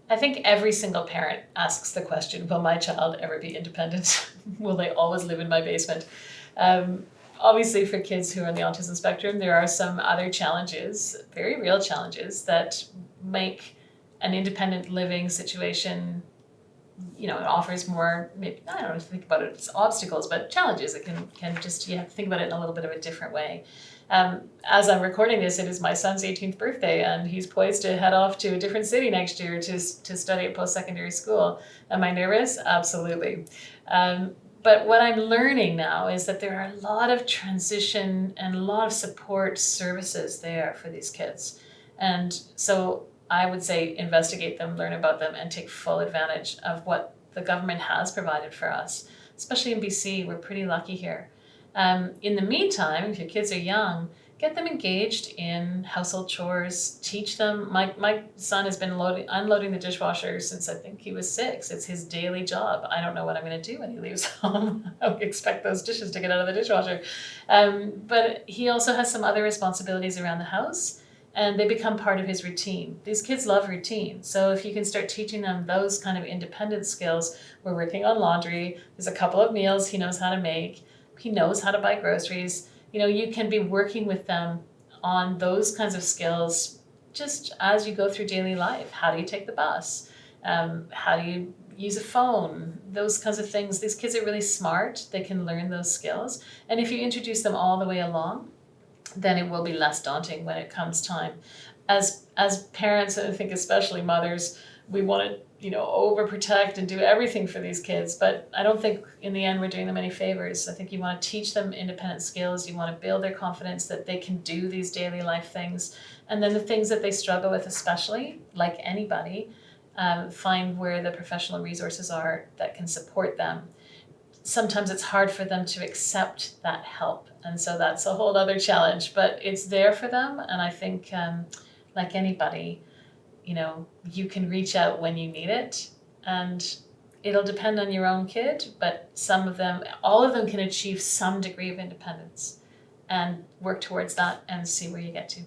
I think every single parent asks the question, will my child ever be independent? Will they always live in my basement? Um, Obviously, for kids who are on the autism spectrum, there are some other challenges, very real challenges, that make an independent living situation, it offers more, maybe, I don't know, think about it as obstacles, but challenges. It can just, you have to think about it in a little bit of a different way. As I'm recording this, it is my son's 18th birthday, and he's poised to head off to a different city next year to study at post-secondary school. Am I nervous? Absolutely. But what I'm learning now is that there are a lot of transition and a lot of support services there for these kids. And so I would say investigate them, learn about them, and take full advantage of what the government has provided for us. Especially in BC, we're pretty lucky here. In the meantime, if your kids are young, get them engaged in household chores, teach them. My son has been unloading the dishwasher since I think he was 6. It's his daily job. I don't know what I'm going to do when he leaves home. I would expect those dishes to get out of the dishwasher. But he also has some other responsibilities around the house, and they become part of his routine. These kids love routine. So if you can start teaching them those kind of independent skills, we're working on laundry, there's a couple of meals he knows how to make, he knows how to buy groceries. You can be working with them on those kinds of skills just as you go through daily life. How do you take the bus? How do you use a phone? Those kinds of things. These kids are really smart. They can learn those skills. And if you introduce them all the way along, then it will be less daunting when it comes time. As parents, and I think especially mothers, we want to overprotect and do everything for these kids, but I don't think in the end we're doing them any favors. I think you want to teach them independent skills. You want to build their confidence that they can do these daily life things, and then the things that they struggle with, especially, like anybody, find where the professional resources are that can support them. Sometimes it's hard for them to accept that help, and so that's a whole other challenge, but it's there for them. And I think like anybody, you can reach out when you need it, and it'll depend on your own kid, but all of them can achieve some degree of independence and work towards that and see where you get to.